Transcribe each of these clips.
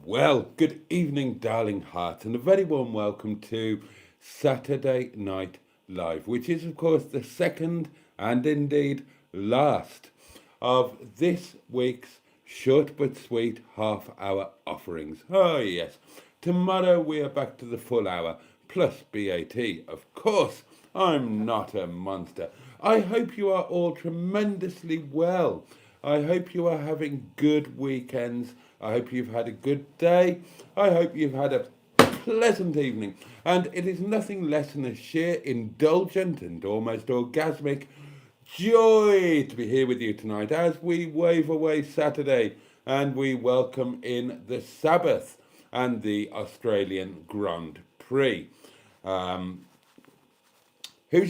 Well. Good evening, darling hearts, and a very warm welcome to Saturday Night Live, which is, of course, the second and indeed last of this week's short but sweet half-hour offerings. Oh, yes. Tomorrow we are back to the full hour, plus BAT. Of course, I'm not a monster. I hope you are all tremendously well. I hope you are having good weekends. I hope you've had a good day. I hope you've had a pleasant evening. And it is nothing less than a sheer indulgent and almost orgasmic joy to be here with you tonight as we wave away Saturday and we welcome in the Sabbath and the Australian Grand Prix. Who's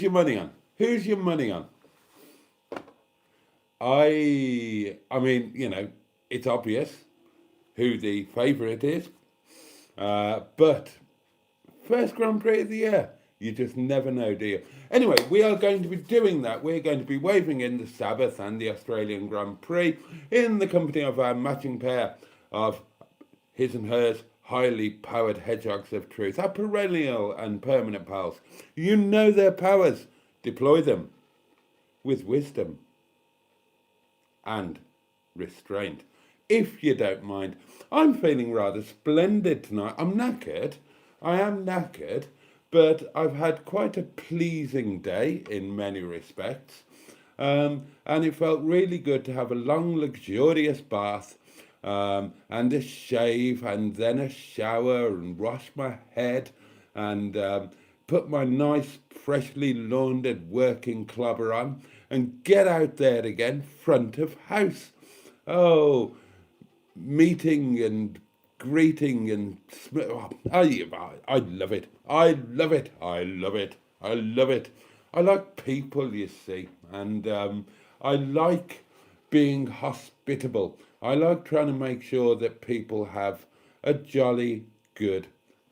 your money on? Who's your money on? I mean, you know, it's obvious who the favourite is, but first Grand Prix of the year, you just never know, do you? Anyway, we are going to be doing that. We're going to be waving in the Sabbath and the Australian Grand Prix in the company of our matching pair of his and hers highly powered hedgehogs of truth, our perennial and permanent pals. You know their powers. Deploy them with wisdom and restraint, if you don't mind. I'm feeling rather splendid tonight. I'm knackered. I am knackered, but I've had quite a pleasing day in many respects. And it felt really good to have a long, luxurious bath and a shave and then a shower and wash my head and put my nice, freshly laundered working clobber on and get out there again, front of house. Oh, meeting and greeting and I love it. I love it. I love it. I love it. I like people, you see, and I like being hospitable. I like trying to make sure that people have a jolly good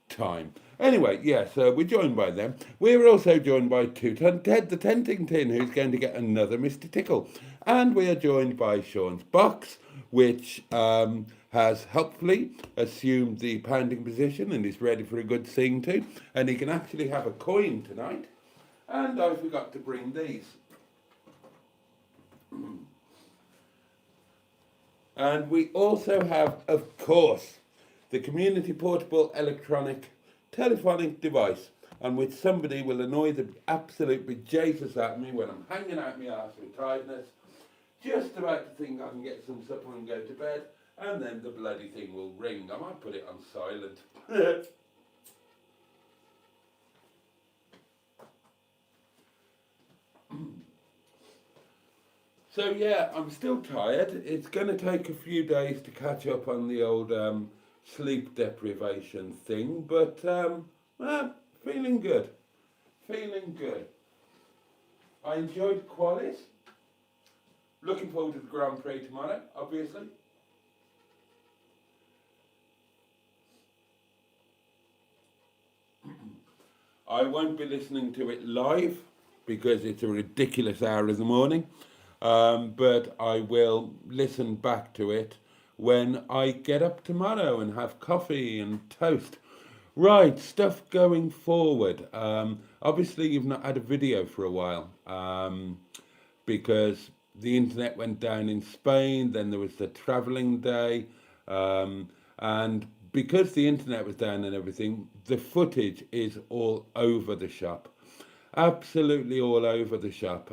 time. Anyway, yes, we're joined by them. We're also joined by Ted the Tenting Tin, who's going to get another Mr. Tickle. And we are joined by Sean's Box, which has helpfully assumed the pounding position and is ready for a good sing to. And he can actually have a coin tonight. And I forgot to bring these. And we also have, of course, the community portable electronic telephonic device on which somebody will annoy the absolute bejesus out me when I'm hanging out my arse with tiredness, just about to think I can get some supper and go to bed, and then the bloody thing will ring. I might put it on silent. So yeah, I'm still tired. It's going to take a few days to catch up on the old sleep deprivation thing, but feeling good. Feeling good. I enjoyed Qualis. Looking forward to the Grand Prix tomorrow, obviously. I won't be listening to it live because it's a ridiculous hour in the morning. But I will listen back to it when I get up tomorrow and have coffee and toast. Right, stuff going forward. Obviously, you've not had a video for a while because the internet went down in Spain, then there was the travelling day, and because the internet was down and everything, the footage is all over the shop. Absolutely all over the shop.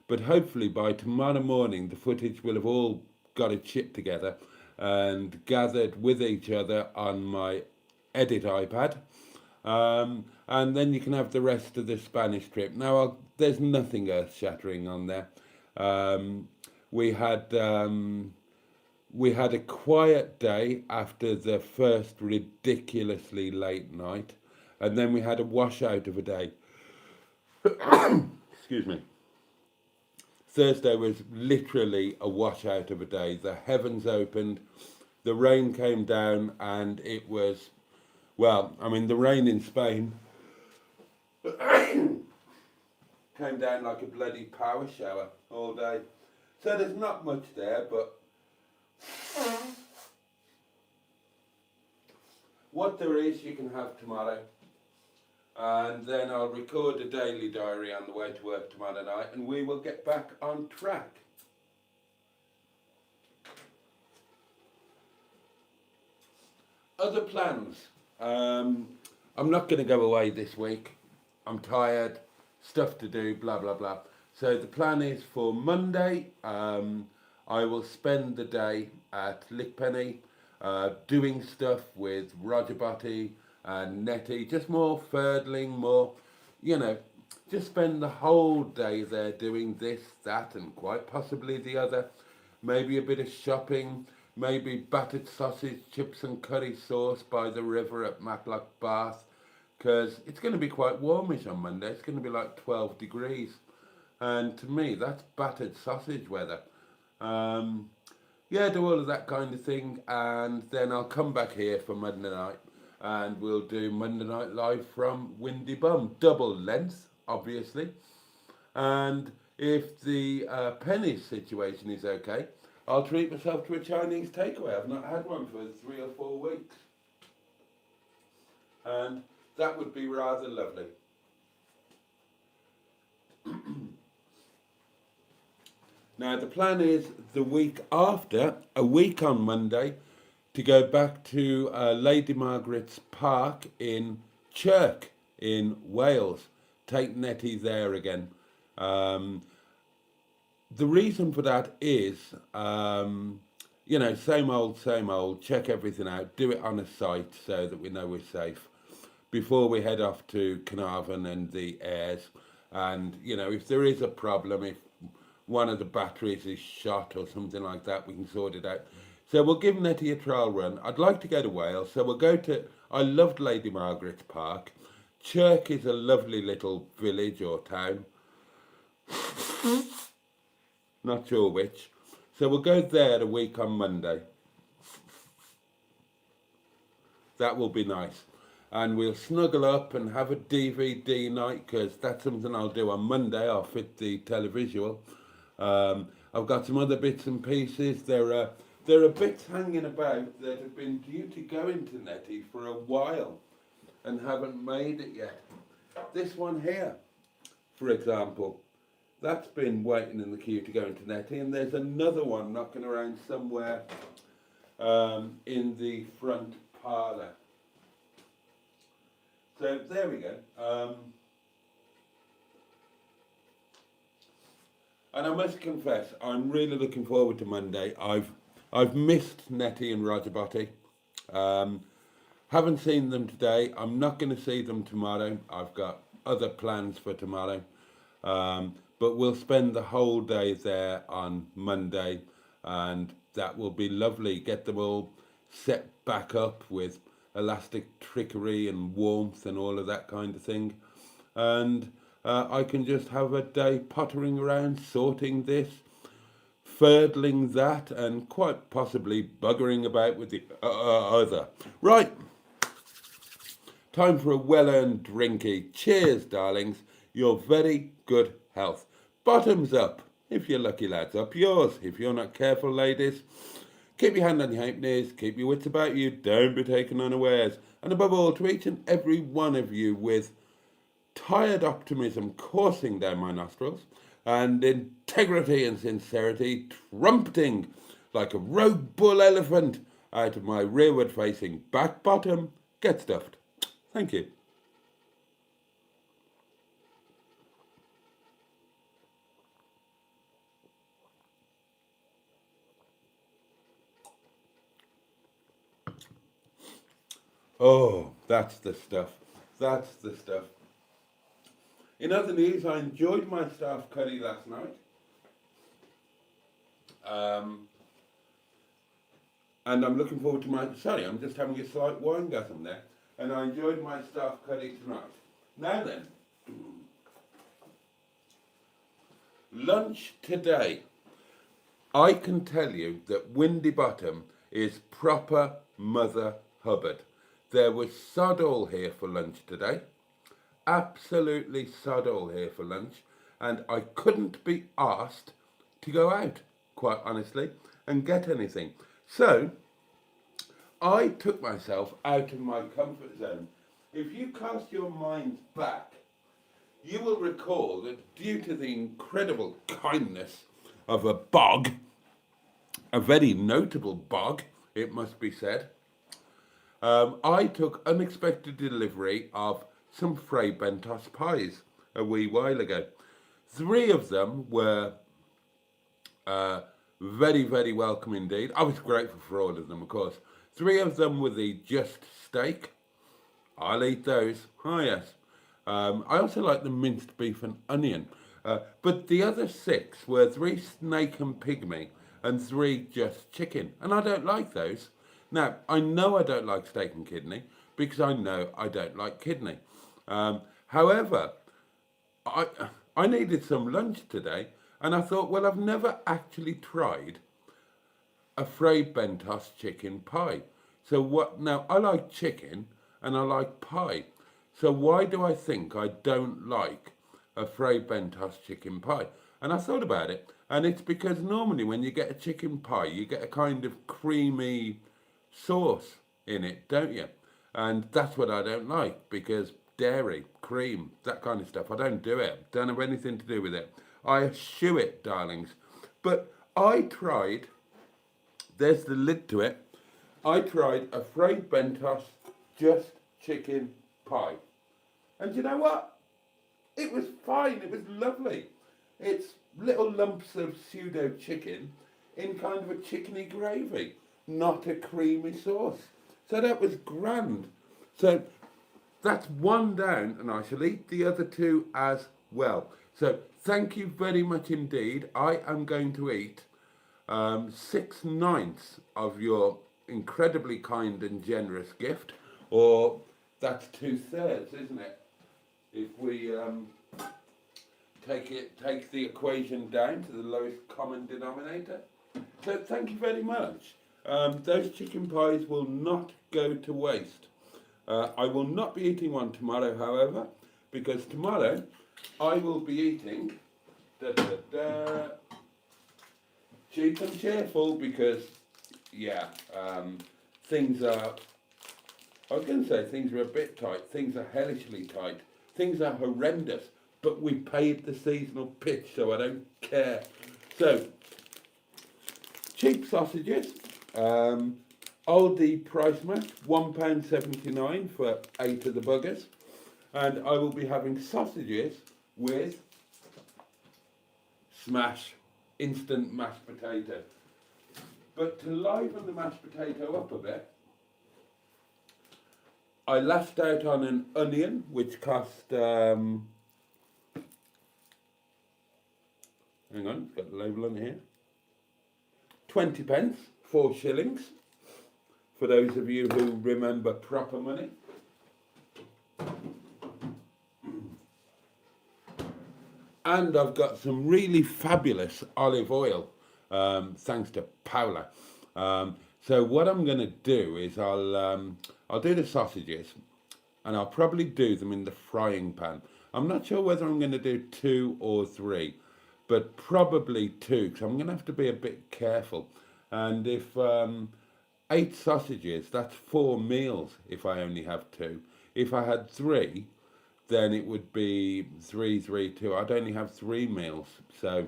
But hopefully by tomorrow morning, the footage will have all got it shipped together and gathered with each other on my edit iPad. And then you can have the rest of the Spanish trip. Now, there's nothing earth-shattering on there. We had a quiet day after the first ridiculously late night, and then we had a washout of a day. Excuse me. Thursday was literally a washout of a day. The heavens opened, the rain came down, and it was, well, I mean, the rain in Spain came down like a bloody power shower all day. So there's not much there, but what there is, you can have tomorrow. And then I'll record a daily diary on the way to work tomorrow night, and we will get back on track. Other plans. I'm not going to go away this week. I'm tired, stuff to do, blah, blah, blah. So the plan is for Monday, I will spend the day at Lickpenny doing stuff with ROGERBOTTY and NETTY, just more furdling, more, you know, just spend the whole day there doing this, that, and quite possibly the other. Maybe a bit of shopping, maybe battered sausage, chips and curry sauce by the river at Matlock Bath, because it's going to be quite warmish on Monday. It's going to be like 12 degrees. And to me, that's battered sausage weather. Yeah, do all of that kind of thing, and then I'll come back here for Monday night, and we'll do Monday Night Live from Windy Bum. Double length, obviously. And if the pennies situation is okay, I'll treat myself to a Chinese takeaway. I've not had one for 3 or 4 weeks. And that would be rather lovely. Now, the plan is the week after, a week on Monday, to go back to Lady Margaret's Park in Chirk in Wales. Take Netty there again. The reason for that is, you know, same old, check everything out, do it on a site so that we know we're safe before we head off to Caravan and the Airs. And, you know, if there is a problem, if one of the batteries is shot or something like that, we can sort it out. So we'll give Netty a trial run. I'd like to go to Wales, so we'll go to, I loved Lady Margaret's Park. Chirk is a lovely little village or town. Not sure which. So we'll go there a week on Monday. That will be nice. And we'll snuggle up and have a DVD night, because that's something I'll do on Monday. I'll fit the televisual. I've got some other bits and pieces. There are bits hanging about that have been due to go into Netty for a while and haven't made it yet. This one here, for example, that's been waiting in the queue to go into Netty, and there's another one knocking around somewhere in the front parlour. So there we go. And I must confess, I'm really looking forward to Monday. I've missed Netty and ROGERBOTTY. Haven't seen them today. I'm not going to see them tomorrow. I've got other plans for tomorrow. But we'll spend the whole day there on Monday, and that will be lovely. Get them all set back up with elastic trickery and warmth and all of that kind of thing. And I can just have a day pottering around, sorting this, furdling that, and quite possibly buggering about with the other. Right, time for a well-earned drinky. Cheers, darlings. Your very good health. Bottoms up, if you're lucky, lads. Up yours, if you're not careful, ladies. Keep your hand on your halfpennies, keep your wits about you, don't be taken unawares. And above all, to each and every one of you with tired optimism coursing down my nostrils, and integrity and sincerity trumpeting like a rogue bull elephant out of my rearward facing back bottom, get stuffed. Thank you. Oh, that's the stuff. That's the stuff. In other news, I enjoyed my staff curry last night. And I'm looking forward to my... Sorry, I'm just having a slight wine gasm there. And I enjoyed my staff curry tonight. Now then, lunch today. I can tell you that Windy Bottom is proper Mother Hubbard. There was sod all here for lunch today. Absolutely sod all here for lunch. And I couldn't be asked to go out, quite honestly, and get anything. So, I took myself out of my comfort zone. If you cast your minds back, you will recall that due to the incredible kindness of a bog, a very notable bog, it must be said, I took unexpected delivery of some Fray Bentos pies a wee while ago. 3 of them were very, very welcome indeed. I was grateful for all of them, of course. 3 of them were the just steak. I'll eat those. Oh, yes. I also like the minced beef and onion. But the other 6 were 3 snake and pygmy and 3 just chicken. And I don't like those. Now, I know I don't like steak and kidney because I know I don't like kidney. However, I needed some lunch today and I thought, well, I've never actually tried a Fray Bentos chicken pie. So what? Now, I like chicken and I like pie. So why do I think I don't like a Fray Bentos chicken pie? And I thought about it, and it's because normally when you get a chicken pie, you get a kind of creamy sauce in it, don't you? And that's what I don't like, because dairy, cream, that kind of stuff, I don't do it. Don't have anything to do with it. I eschew it, darlings. But I tried, there's the lid to it, I tried a Fray Bentos just chicken pie. And you know what? It was fine, it was lovely. It's little lumps of pseudo chicken in kind of a chickeny gravy, not a creamy sauce. So that was grand. So that's 1 down, and I shall eat the other 2 as well. So thank you very much indeed. I am going to eat 6/9 of your incredibly kind and generous gift, or that's 2/3, isn't it? If we take the equation down to the lowest common denominator. So thank you very much. Those chicken pies will not go to waste. I will not be eating one tomorrow, however, because tomorrow I will be eating cheap and cheerful, because yeah, things are, I was going to say things are a bit tight, things are hellishly tight, things are horrendous, but we paid the seasonal pitch, so I don't care. So, cheap sausages, Aldi price match, £1.79 for 8 of the buggers, and I will be having sausages with smash, instant mashed potato. But to liven the mashed potato up a bit, I lashed out on an onion, which cost, hang on, got the label on here, 20 pence, 4 shillings, for those of you who remember proper money. And I've got some really fabulous olive oil, thanks to Paula. So what I'm going to do is I'll do the sausages, and I'll probably do them in the frying pan. I'm not sure whether I'm going to do 2 or 3, but probably 2, because I'm going to have to be a bit careful. And if 8 sausages, that's 4 meals if I only have 2. If I had 3, then it would be 3, 3, 2. I'd only have 3 meals. So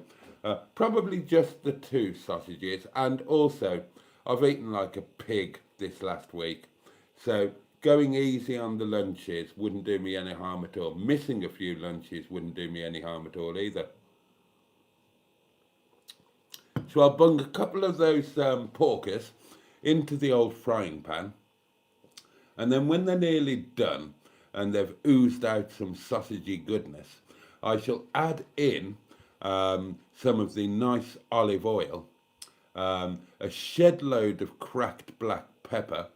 probably just the 2 sausages. And also, I've eaten like a pig this last week. So going easy on the lunches wouldn't do me any harm at all. Missing a few lunches wouldn't do me any harm at all either. So I'll bung a couple of those porkers into the old frying pan. And then when they're nearly done and they've oozed out some sausagey goodness, I shall add in some of the nice olive oil, a shed load of cracked black pepper,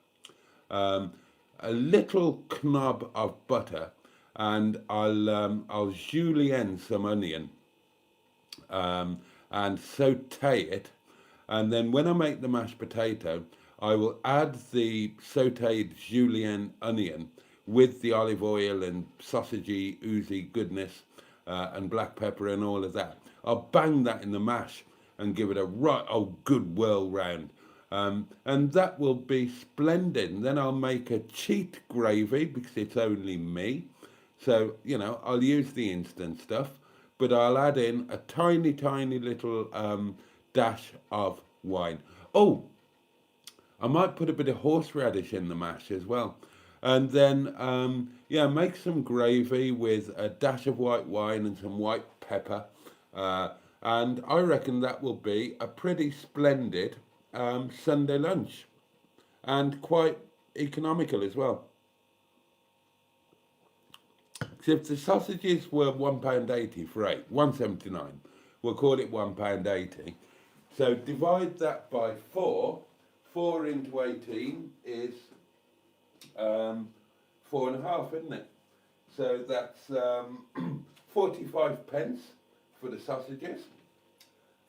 a little knob of butter, and I'll julienne some onion and saute it. And then when I make the mashed potato, I will add the sauteed julienne onion with the olive oil and sausagey, oozy goodness and black pepper and all of that. I'll bang that in the mash and give it a right old good whirl round. And that will be splendid. And then I'll make a cheat gravy because it's only me. So, you know, I'll use the instant stuff, but I'll add in a tiny, tiny little dash of wine. Oh, I might put a bit of horseradish in the mash as well. And then, yeah, make some gravy with a dash of white wine and some white pepper. And I reckon that will be a pretty splendid Sunday lunch. And quite economical as well. So if the sausages were £1.80 for 8, £1.79, we'll call it £1.80. So divide that by 4. 4 into 18 is 4.5, isn't it? So that's 45 pence for the sausages.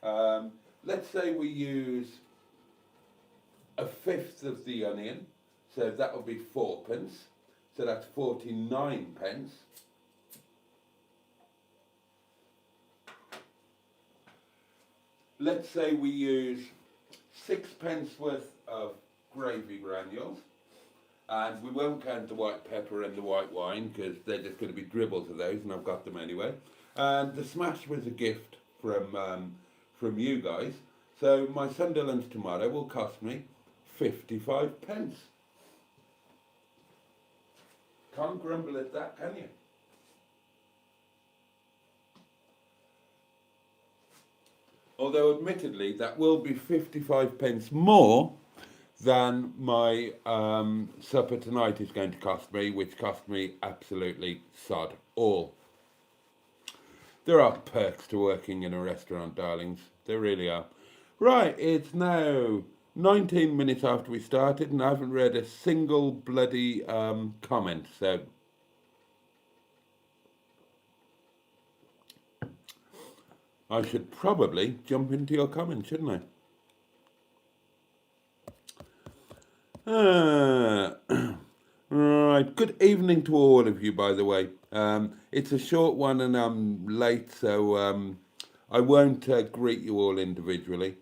Let's say we use a fifth of the onion, so that will be 4 pence. So that's 49 pence. Let's say we use 6 pence worth of gravy granules, and we won't count the white pepper and the white wine because they're just going to be dribbles of those, and I've got them anyway. And the smash was a gift from you guys, so my Sunday lunch tomorrow will cost me 55 pence. Can't grumble at that, can you? Although admittedly that will be 55 pence more than my supper tonight is going to cost me, which cost me absolutely sod all. There are perks to working in a restaurant, darlings. There really are. Right, it's now 19 minutes after we started and I haven't read a single bloody comment, so I should probably jump into your comments, shouldn't I? Right, good evening to all of you, by the way. It's a short one and I'm late, so I won't greet you all individually.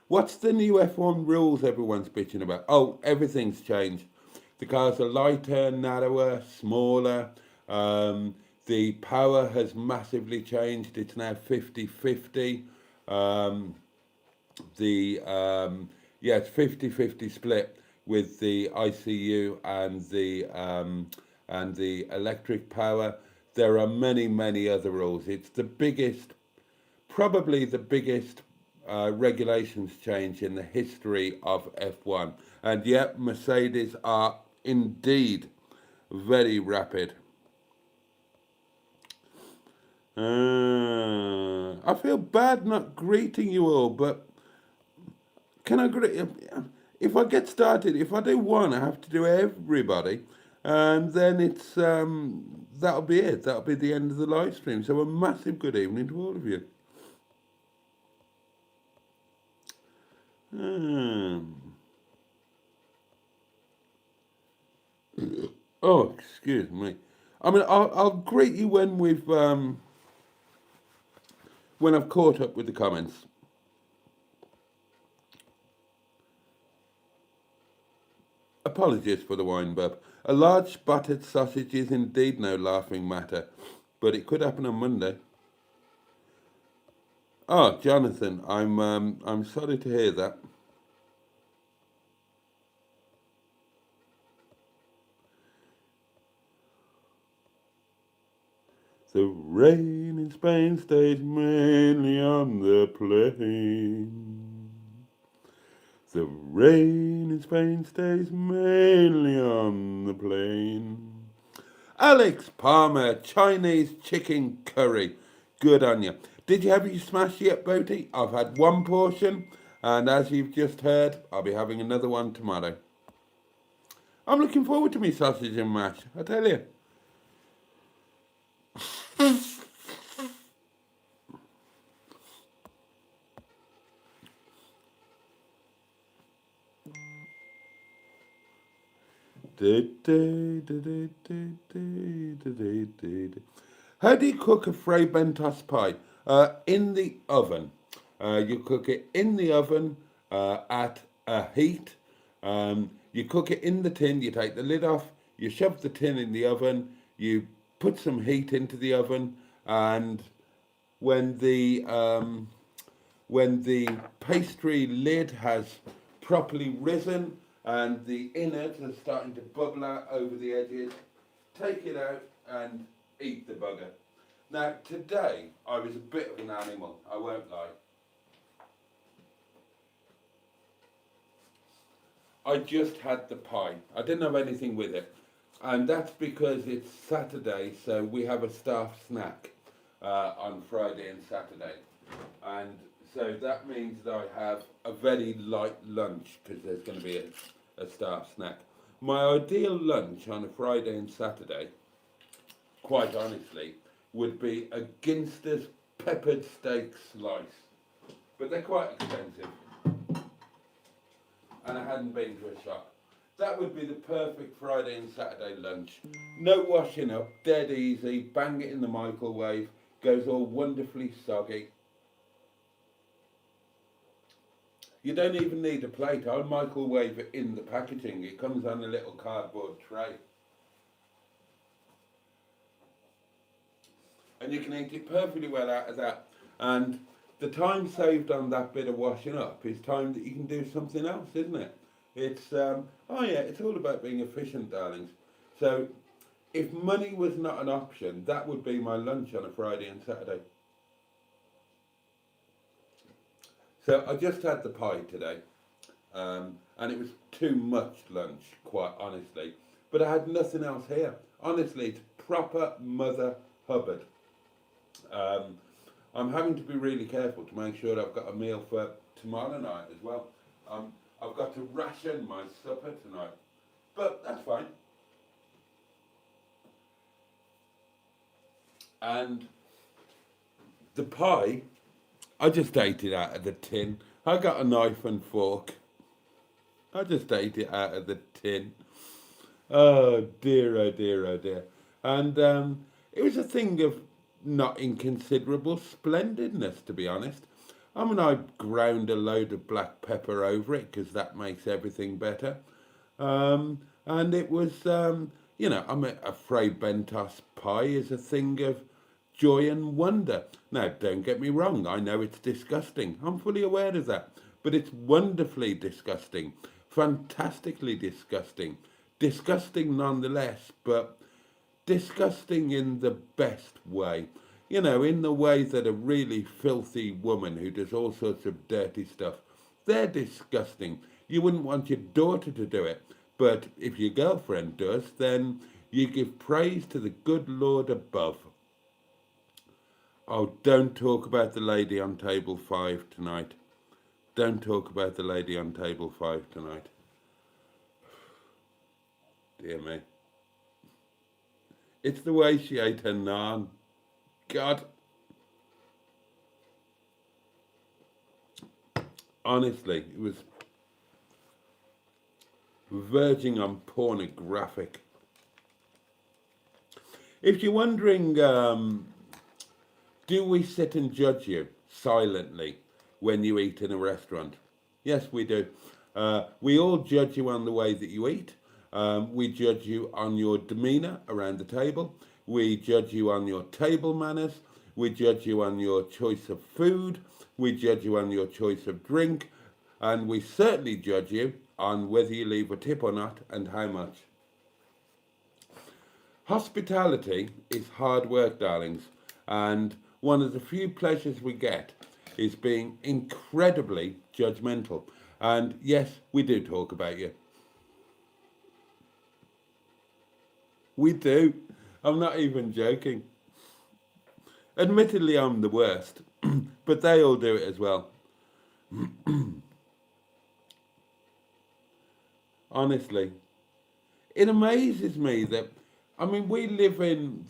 What's the new F1 rules everyone's bitching about? Oh, everything's changed. The cars are lighter, narrower, smaller. The power has massively changed. It's now 50-50. Yeah, it's 50-50 split with the ICU and the electric power. There are many, many other rules. It's the biggest, probably the biggest regulations change in the history of F1. And yet, Mercedes are indeed very rapid. I feel bad not greeting you all, but can I greet? If I get started, if I do one, I have to do everybody, and then it's that'll be it. That'll be the end of the live stream. So a massive good evening to all of you. Oh, excuse me. I mean, I'll greet you when we've when I've caught up with the comments. Apologies for the wine burp. A large buttered sausage is indeed no laughing matter, but it could happen on Monday. Oh, Jonathan, I'm sorry to hear that. The rain in Spain stays mainly on the plain. The rain in Spain stays mainly on the plain. Alex Palmer, Chinese chicken curry. Good on you. Did you have your smash yet, Boaty? I've had one portion, and as you've just heard, I'll be having another one tomorrow. I'm looking forward to me sausage and mash, I tell you. How do you cook a Fray Bentos pie? In the oven. You cook it in the oven at a heat. You cook it in the tin, you take the lid off, you shove the tin in the oven, you put some heat into the oven, and when the pastry lid has properly risen and the innards are starting to bubble out over the edges, take it out and eat the bugger. Now today I was a bit of an animal, I won't lie. I just had the pie. I didn't have anything with it. And that's because it's Saturday, so we have a staff snack on Friday and Saturday. And so that means that I have a very light lunch because there's going to be a staff snack. My ideal lunch on a Friday and Saturday, quite honestly, would be a Ginster's peppered steak slice. But they're quite expensive. And I hadn't been to a shop. That would be the perfect Friday and Saturday lunch. No washing up, dead easy, bang it in the microwave, goes all wonderfully soggy. You don't even need a plate. I microwave it in the packaging. It comes on a little cardboard tray. And you can eat it perfectly well out of that. And the time saved on that bit of washing up is time that you can do something else, isn't it? It's, oh yeah, it's all about being efficient, darlings. So, if money was not an option, that would be my lunch on a Friday and Saturday. So, I just had the pie today, and it was too much lunch, quite honestly. But I had nothing else here. Honestly, it's proper Mother Hubbard. I'm having to be really careful to make sure I've got a meal for tomorrow night as well. I've got to ration my supper tonight, but that's fine. And the pie, I just ate it out of the tin. I got a knife and fork. I just ate it out of the tin. Oh dear, oh dear, oh dear. And it was a thing of not inconsiderable splendidness, to be honest. I mean, I ground a load of black pepper over it because that makes everything better. And it was, you know, I mean, a Fray Bentos pie is a thing of joy and wonder. Now, don't get me wrong, I know it's disgusting. I'm fully aware of that. But it's wonderfully disgusting, fantastically disgusting, disgusting nonetheless, but disgusting in the best way. You know, in the way that a really filthy woman who does all sorts of dirty stuff, they're disgusting. You wouldn't want your daughter to do it, but if your girlfriend does, then you give praise to the good Lord above. Oh, don't talk about the lady on table 5 tonight. Don't talk about the lady on table 5 tonight. Dear me. It's the way she ate her naan. God. Honestly, it was verging on pornographic. If you're wondering, do we sit and judge you silently when you eat in a restaurant? Yes, we do. We all judge you on the way that you eat. We judge you on your demeanour around the table. We judge you on your table manners. We judge you on your choice of food. We judge you on your choice of drink. And we certainly judge you on whether you leave a tip or not and how much. Hospitality is hard work, darlings, and one of the few pleasures we get is being incredibly judgmental. And yes, we do talk about you. We do. I'm not even joking. Admittedly, I'm the worst, but they all do it as well. Honestly, it amazes me that, I mean, we live in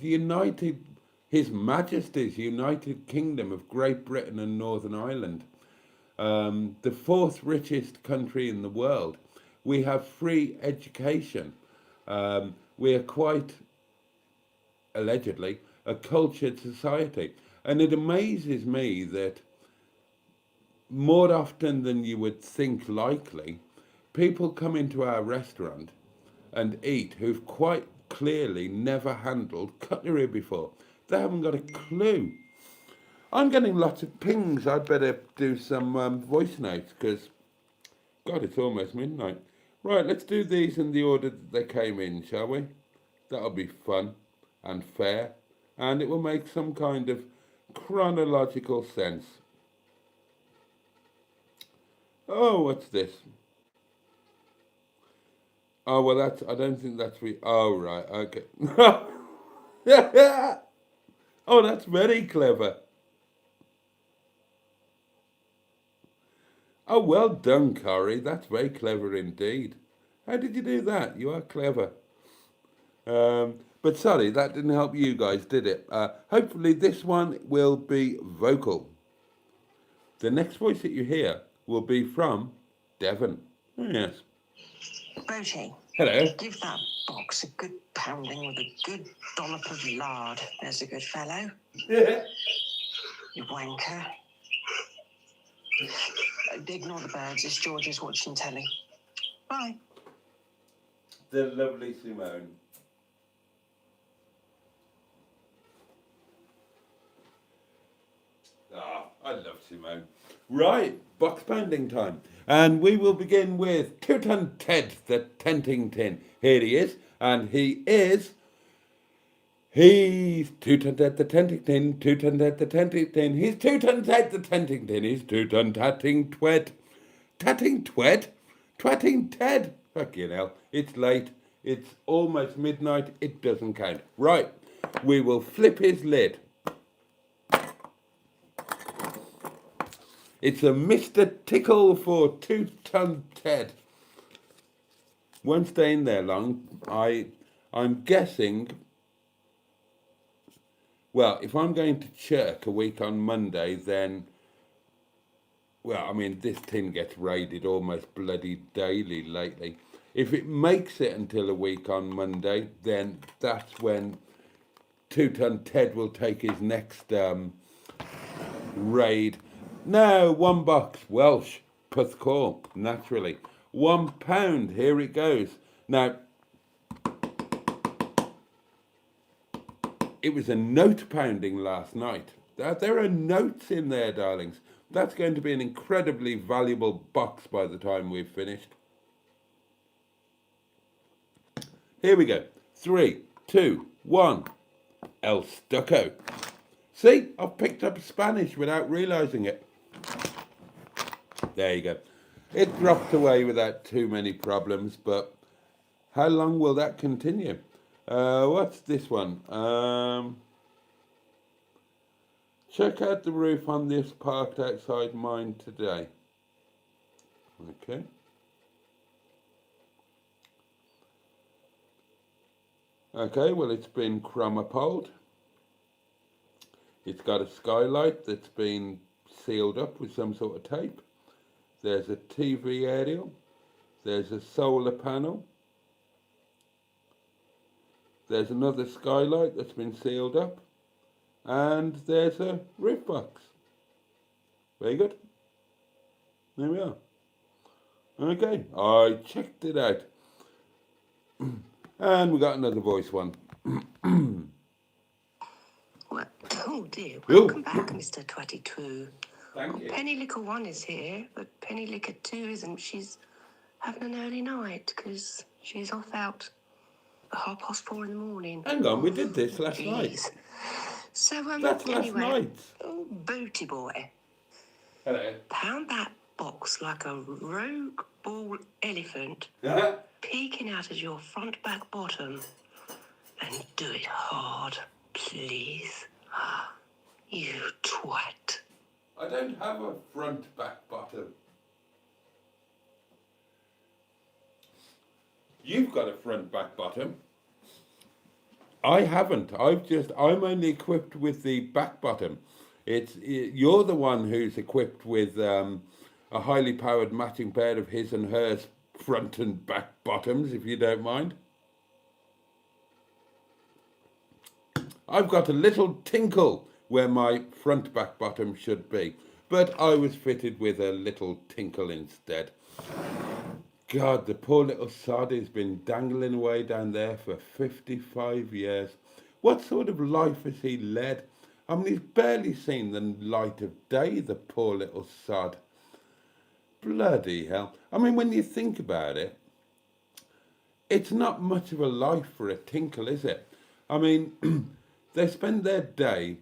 His Majesty's United Kingdom of Great Britain and Northern Ireland, the fourth richest country in the world. We have free education. We are quite, allegedly, a cultured society. And it amazes me that more often than you would think likely, people come into our restaurant and eat who've quite clearly never handled cutlery before. They haven't got a clue. I'm getting lots of pings. I'd better do some voice notes because, God, it's almost midnight. Right, let's do these in the order that they came in, shall we? That'll be fun and fair, and it will make some kind of chronological sense. Oh, what's this? Oh, well, I don't think that's oh, right, okay. Oh, that's very clever. Oh, well done, Corey. That's very clever indeed. How did you do that? You are clever. But sorry, that didn't help you guys, did it? Hopefully this one will be vocal. The next voice that you hear will be from Devon. Oh, yes. Boaty. Hello. Give that box a good pounding with a good dollop of lard. There's a good fellow. Yeah. You wanker. Ignore the birds. It's George's watching telly. Bye. The lovely Simone. I love Simone. Right, box pounding time. And we will begin with Two-Ton Ted, the tenting tin. Here he is, and he's Two-Ton Ted, the tenting tin, Two-Ton Ted, the tenting tin. He's Two-Ton Ted, the tenting tin. He's Two-Ton Tatting Twed. Tatting Twed? Twatting Ted. Fucking hell, it's late. It's almost midnight. It doesn't count. Right, we will flip his lid. It's a Mr. Tickle for Two-Ton Ted. Won't stay in there long. I'm guessing, well, if I'm going to Chirk a week on Monday, then, well, I mean, this tin gets raided almost bloody daily lately. If it makes it until a week on Monday, then that's when Two-Ton Ted will take his next raid. No, one box, Welsh, Puthcall, naturally. £1, here it goes. Now, it was a note pounding last night. There are notes in there, darlings. That's going to be an incredibly valuable box by the time we've finished. Here we go. 3, 2, 1. El Stucco. See, I've picked up Spanish without realising it. There you go. It dropped away without too many problems, but how long will that continue? What's this one? Check out the roof on this parked outside mine today. Okay. Okay, well, it's been chromopoled. It's got a skylight that's been sealed up with some sort of tape. There's a TV aerial. There's a solar panel. There's another skylight that's been sealed up. And there's a roof box. Very good. There we are. Okay, I checked it out. And we got another voice one. Well, oh dear. Ooh. Welcome back, Mr. 22. Thank you. Penny Licker 1 is here, but Penny Licker 2 isn't. She's having an early night because she's off out at 4:30 in the morning. Hang on, we did this last night. Jeez. So, That's last anyway, night. oh, Boaty boy, Hello. pound that box like a rogue ball elephant peeking out of your front back bottom and do it hard, please. You twat. I don't have a front back bottom. You've got a front back bottom. I haven't. I'm only equipped with the back bottom. You're the one who's equipped with a highly powered matching pair of his and hers front and back bottoms, if you don't mind. I've got a little tinkle where my front back bottom should be, but I was fitted with a little tinkle instead. God, the poor little sod has been dangling away down there for 55 years. What sort of life has he led? I mean, he's barely seen the light of day, the poor little sod. Bloody hell. I mean, when you think about it, it's not much of a life for a tinkle, is it? I mean, they spend their day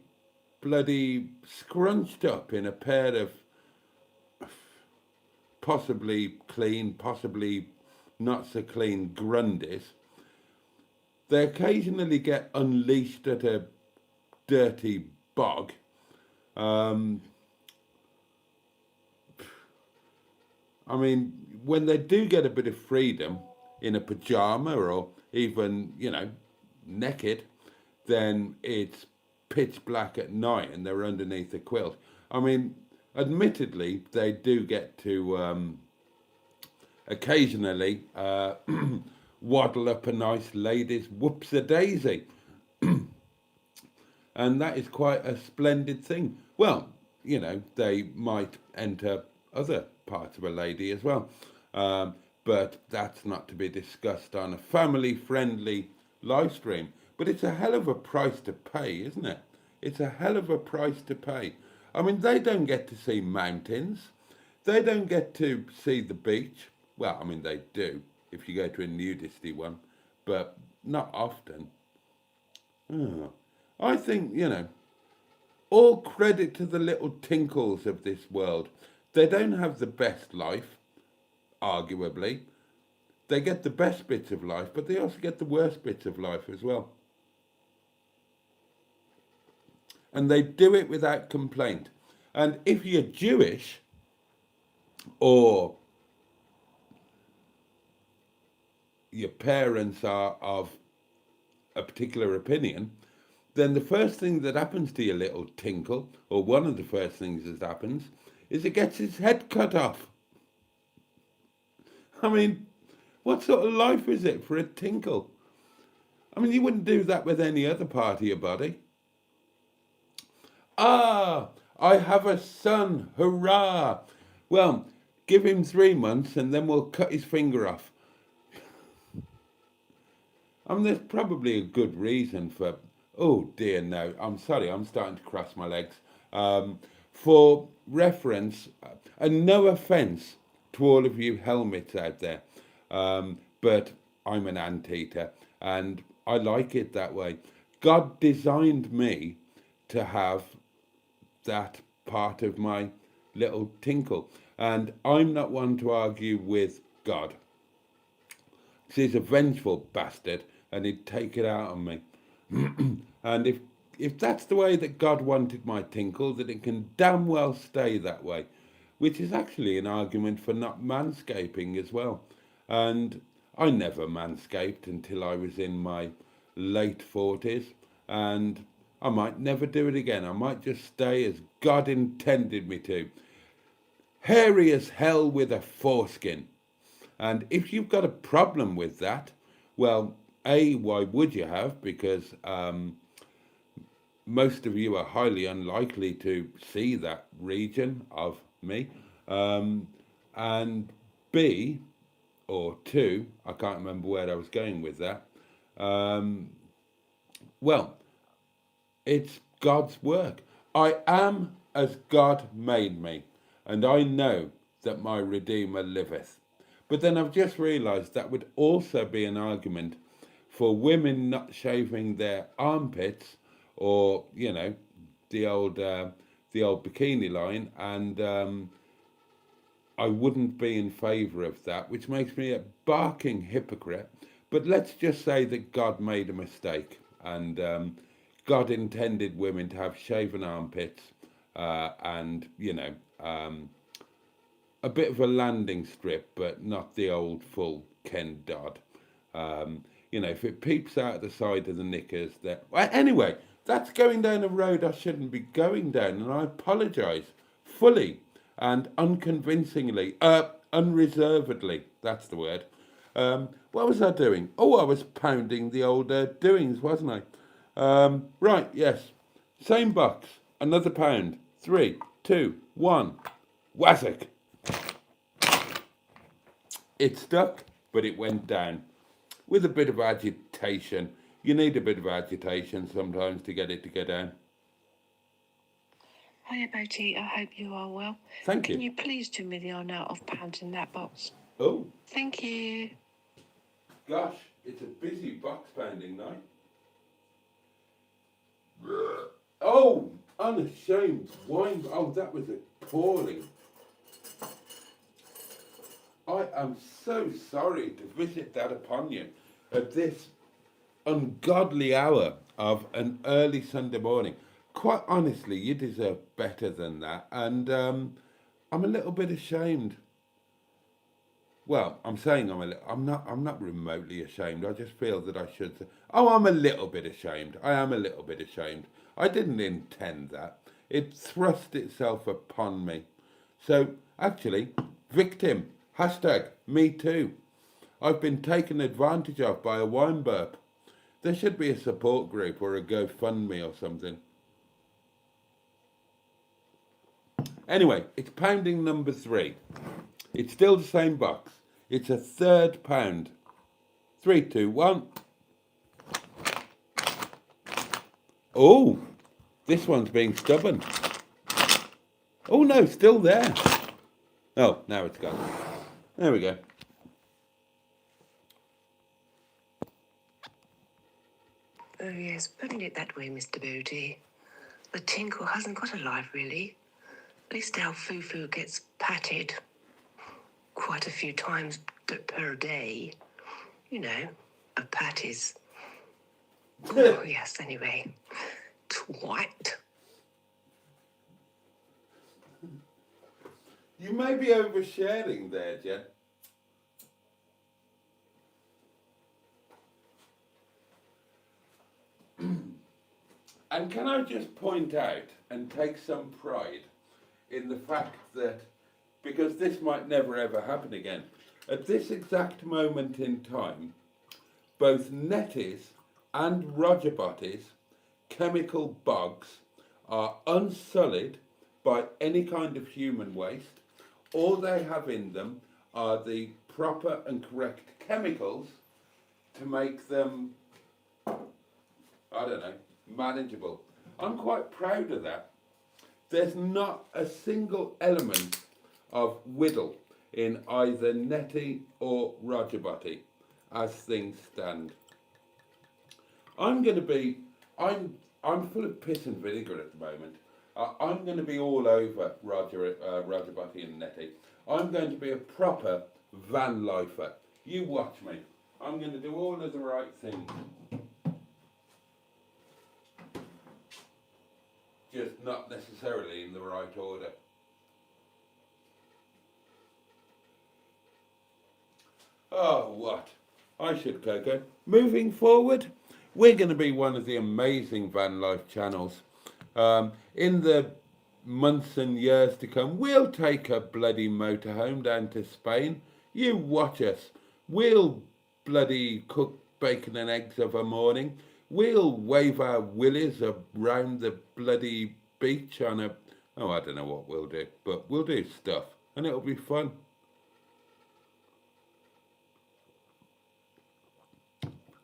bloody scrunched up in a pair of possibly clean, possibly not so clean Grundies. They occasionally get unleashed at a dirty bog. I mean, when they do get a bit of freedom in a pyjama or even, naked, then it's pitch black at night and they're underneath a quilt. I mean, admittedly, they do get to occasionally waddle up a nice lady's whoops-a-daisy. And that is quite a splendid thing. Well, they might enter other parts of a lady as well. But that's not to be discussed on a family-friendly live stream. But it's a hell of a price to pay, isn't it? It's a hell of a price to pay. I mean, they don't get to see mountains. They don't get to see the beach. Well, I mean, they do if you go to a nudisty one, but not often. Oh, I think, all credit to the little tinkles of this world. They don't have the best life, arguably. They get the best bits of life, but they also get the worst bits of life as well. And they do it without complaint. And if you're Jewish or your parents are of a particular opinion, then the first thing that happens to your little tinkle, or one of the first things that happens, is it gets its head cut off. I mean, what sort of life is it for a tinkle? I mean, you wouldn't do that with any other part of your body. Ah, I have a son, hurrah! Well, give him 3 months and then we'll cut his finger off. I mean, there's probably a good reason for, oh dear, no, I'm sorry, I'm starting to cross my legs. For reference, and no offence to all of you helmets out there, but I'm an anteater and I like it that way. God designed me to have that part of my little tinkle, and I'm not one to argue with God. He's a vengeful bastard and he'd take it out on me. And if that's the way that God wanted my tinkle, then it can damn well stay that way, which is actually an argument for not manscaping as well. And I never manscaped until I was in my late 40s, and I might never do it again. I might just stay as God intended me to. Hairy as hell with a foreskin. And if you've got a problem with that, well, A, why would you have? Because most of you are highly unlikely to see that region of me. And B, or two, I can't remember where I was going with that. Well, it's God's work. I am as God made me, and I know that my Redeemer liveth. But then I've just realised that would also be an argument for women not shaving their armpits, or the old bikini line, and I wouldn't be in favour of that, which makes me a barking hypocrite. But let's just say that God made a mistake, and God intended women to have shaven armpits, and a bit of a landing strip, but not the old full Ken Dodd. If it peeps out the side of the knickers, that anyway, that's going down a road I shouldn't be going down, and I apologise fully and unconvincingly, unreservedly. That's the word. What was I doing? Oh, I was pounding the old doings, wasn't I? Right, yes. Same box, another pound. 3, 2, 1. Wazzock. It stuck, but it went down. With a bit of agitation. You need a bit of agitation sometimes to get it to go down. Hiya, Boaty. I hope you are well. Thank you. Can you please do me the honour of pounding that box? Oh. Thank you. Gosh, it's a busy box pounding night. Oh, unashamed wine. Oh, that was appalling. I am so sorry to visit that upon you at this ungodly hour of an early Sunday morning. Quite honestly, you deserve better than that, and I'm a little bit ashamed. Well, I'm saying I'm not remotely ashamed. I just feel that I should say, oh, I'm a little bit ashamed. I am a little bit ashamed. I didn't intend that. It thrust itself upon me. So, actually, victim, #me too. I've been taken advantage of by a wine burp. There should be a support group or a GoFundMe or something. Anyway, it's pounding number 3. It's still the same box. It's a third pound. 3, 2, 1. Oh, this one's being stubborn. Oh no, still there. Oh, now it's gone. There we go. Oh yes, putting it that way, Mr. Boaty. The tinkle hasn't got a life, really. At least our foo-foo gets patted quite a few times per day. A pat is... Oh, yes, anyway. Twat. You may be oversharing there, Jen. And can I just point out and take some pride in the fact that, because this might never ever happen again, at this exact moment in time, both NETTY's and ROGERBOTTY's chemical bogs are unsullied by any kind of human waste. All they have in them are the proper and correct chemicals to make them, I don't know, manageable. I'm quite proud of that. There's not a single element of whittle in either NETTY or ROGERBOTTY as things stand. I'm full of piss and vinegar at the moment. I'm going to be all over ROGERBOTTY and NETTY. I'm going to be a proper van lifer. You watch me. I'm going to do all of the right things. Just not necessarily in the right order. Oh, what? I should go. Moving forward, we're going to be one of the amazing van life channels. In the months and years to come, we'll take a bloody motorhome down to Spain. You watch us. We'll bloody cook bacon and eggs of a morning. We'll wave our willies around the bloody beach on a... Oh, I don't know what we'll do, but we'll do stuff, and it'll be fun.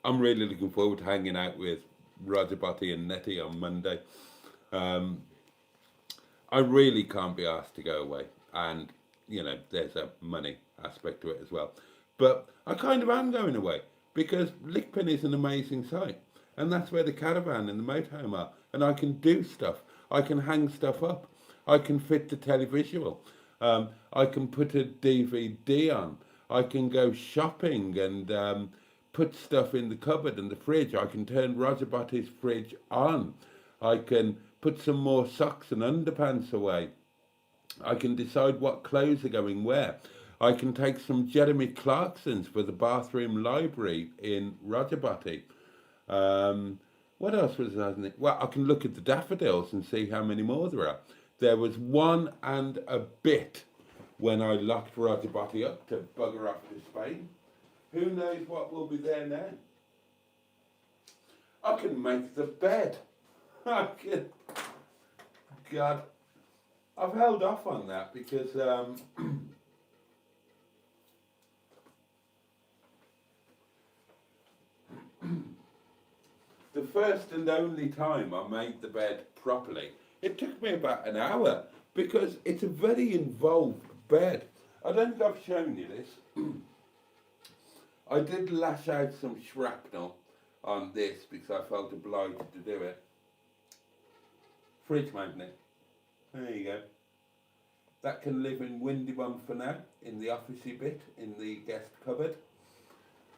I'm really looking forward to hanging out with ROGERBOTTY and NETTY on Monday. I really can't be asked to go away, and you know there's a money aspect to it as well. But I kind of am going away because Lickpin is an amazing site, and that's where the caravan and the motorhome are, and I can do stuff. I can hang stuff up. I can fit the televisual. I can put a DVD on. I can go shopping and put stuff in the cupboard and the fridge. I can turn ROGERBOTTY's fridge on. I can put some more socks and underpants away. I can decide what clothes are going where. I can take some Jeremy Clarksons for the bathroom library in ROGERBOTTY. What else was there? Well, I can look at the daffodils and see how many more there are. There was one and a bit when I locked ROGERBOTTY up to bugger off to Spain. Who knows what will be there now? I can make the bed. I can... God, I've held off on that because the first and only time I made the bed properly, it took me about an hour because it's a very involved bed. I don't think I've shown you this. I did lash out some shrapnel on this because I felt obliged to do it. Fridge magnet. There you go. That can live in Windybum for now, in the officey bit, in the guest cupboard.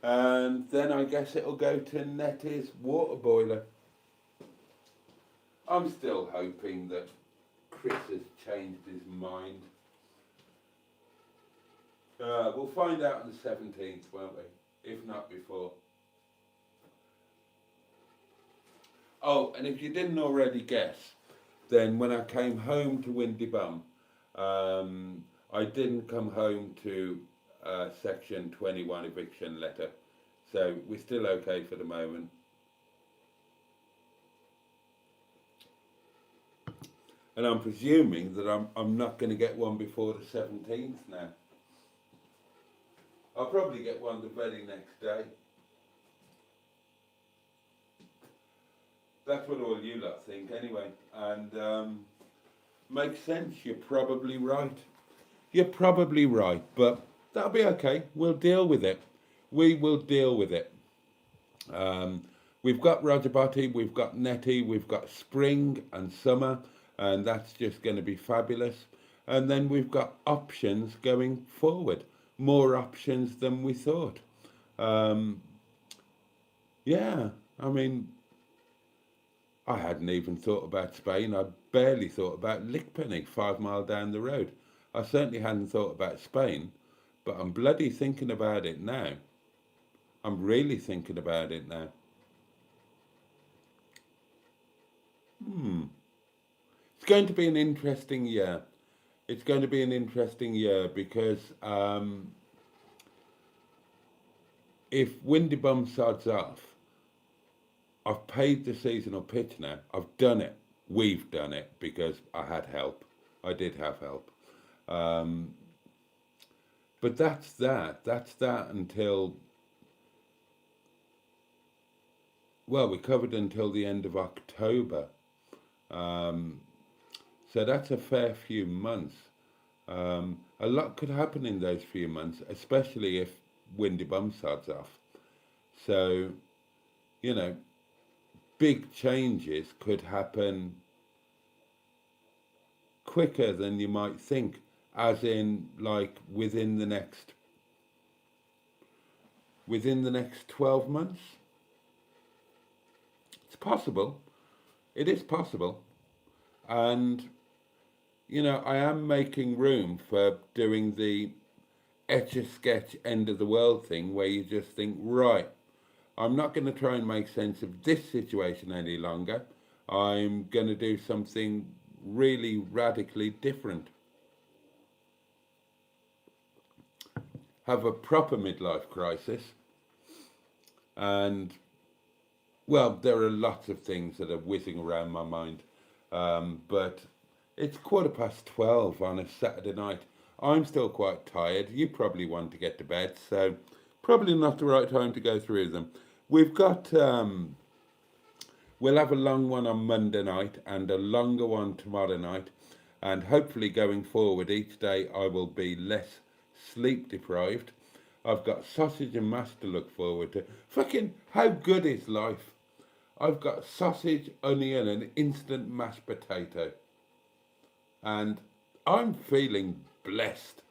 And then I guess it'll go to Netty's water boiler. I'm still hoping that Chris has changed his mind. We'll find out on the 17th, won't we? If not before. Oh, and if you didn't already guess, then when I came home to Windybum, I didn't come home to Section 21 eviction letter. So we're still okay for the moment. And I'm presuming that I'm not going to get one before the 17th now. I'll probably get one the very next day. That's what all you lot think anyway. And makes sense, you're probably right. You're probably right, but that'll be okay. We'll deal with it. We will deal with it. We've got ROGERBOTTY, we've got NETTY, we've got spring and summer, and that's just going to be fabulous. And then we've got options going forward. More options than we thought. Yeah, I mean, I hadn't even thought about Spain. I barely thought about Lickpenny, 5 miles down the road. I certainly hadn't thought about Spain, but I'm bloody thinking about it now. I'm really thinking about it now. It's going to be an interesting year. It's going to be an interesting year because if Windybum sods off, I've paid the seasonal pitch now. I've done it. We've done it because I had help. I did have help. But that's that. That's that until, well, we're covered until the end of October. So that's a fair few months. A lot could happen in those few months, especially if Windybum sods off. So, you know, big changes could happen quicker than you might think, as in like within the next 12 months. It's possible. It is possible. And, you know, I am making room for doing the etch-a-sketch end of the world thing where you just think, right, I'm not going to try and make sense of this situation any longer. I'm going to do something really radically different. Have a proper midlife crisis. And, well, there are lots of things that are whizzing around my mind. But it's 12:15 on a Saturday night. I'm still quite tired. You probably want to get to bed, so probably not the right time to go through them. we've got, we'll have a long one on Monday night and a longer one tomorrow night. And hopefully going forward, each day I will be less sleep deprived. I've got sausage and mash to look forward to. Fucking, how good is life? I've got sausage, onion and instant mashed potato. And I'm feeling blessed.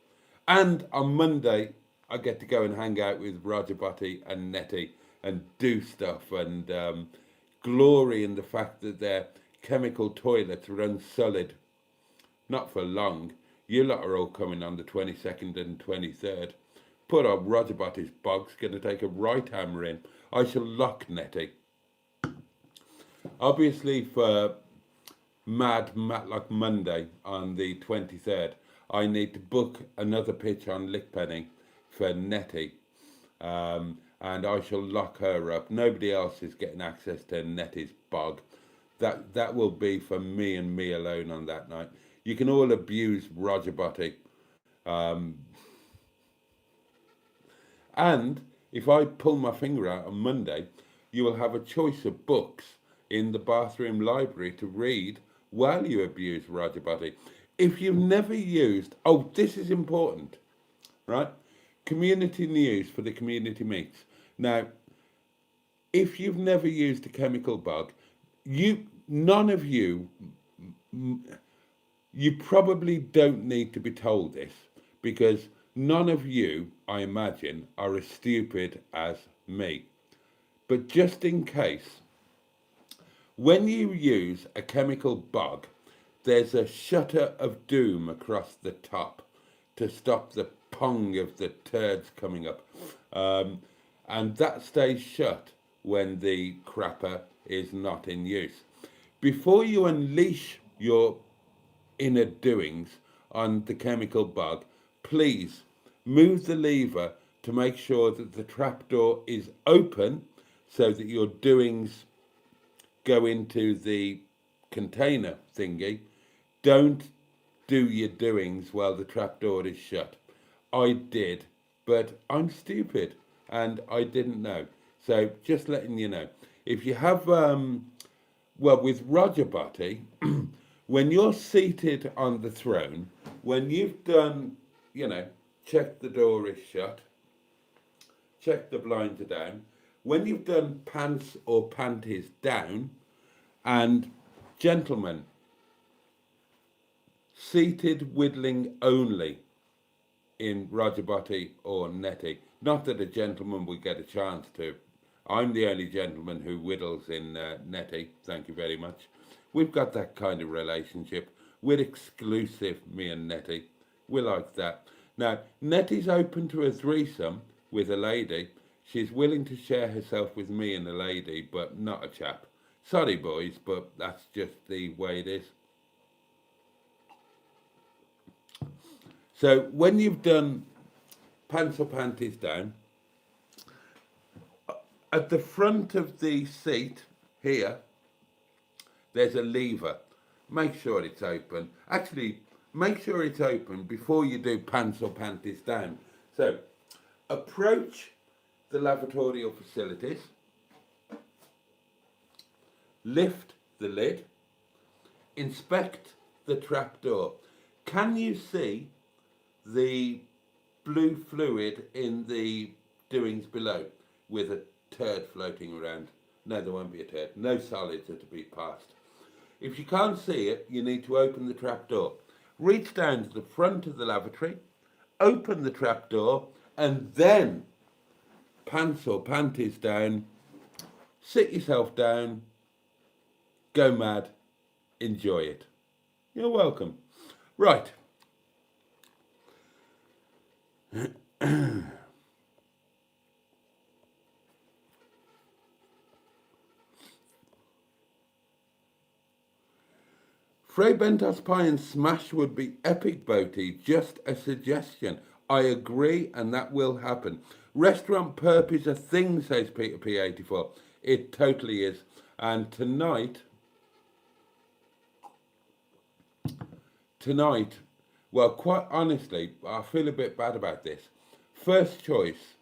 And on Monday, I get to go and hang out with ROGERBOTTY and NETTY and do stuff and glory in the fact that their chemical toilets run solid. Not for long. You lot are all coming on the 22nd and 23rd. Poor old ROGERBOTTY's bog's going to take a right hammer in. I shall lock NETTY. Obviously for Mad Matlock Monday on the 23rd, I need to book another pitch on Lickpenny for NETTY. And I shall lock her up. Nobody else is getting access to NETTY's bog. That will be for me and me alone on that night. You can all abuse ROGERBOTTY. And if I pull my finger out on Monday, you will have a choice of books in the bathroom library to read while you abuse ROGERBOTTY. If you've never used, oh, this is important, right? Community news for the community meets. Now, if you've never used a chemical bog, none of you, you probably don't need to be told this, because none of you, I imagine, are as stupid as me. But just in case, when you use a chemical bog, there's a shutter of doom across the top to stop the pong of the turds coming up. And that stays shut when the crapper is not in use. Before you unleash your inner doings on the chemical bog, please move the lever to make sure that the trapdoor is open so that your doings go into the container thingy. Don't do your doings while the trapdoor is shut. I did, but I'm stupid and I didn't know. So just letting you know. If you have, well, with ROGERBOTTY, when you're seated on the throne, when you've done, you know, check the door is shut, check the blinds are down, when you've done pants or panties down, and gentlemen, seated whittling only in ROGERBOTTY or NETTY. Not that a gentleman would get a chance to. I'm the only gentleman who whittles in NETTY, thank you very much. We've got that kind of relationship. We're exclusive, me and NETTY. We're like that. Now, NETTY's open to a threesome with a lady. She's willing to share herself with me and a lady, but not a chap. Sorry, boys, but that's just the way it is. So when you've done pants or panties down, at the front of the seat here, there's a lever. Make sure it's open. Actually, make sure it's open before you do pants or panties down. So, approach the lavatorial facilities, lift the lid, inspect the trapdoor. Can you see the blue fluid in the doings below with a turd floating around? No, there won't be a turd. No solids are to be passed. If you can't see it, you need to open the trapdoor. Reach down to the front of the lavatory, open the trapdoor, and then pants or panties down, sit yourself down, go mad, enjoy it. You're welcome. Right. Frey Bentos pie and smash would be epic, Boaty. Just a suggestion. I agree, and that will happen. Restaurant perp is a thing, says Peter P84. It totally is. And tonight, well, quite honestly, I feel a bit bad about this. First choice,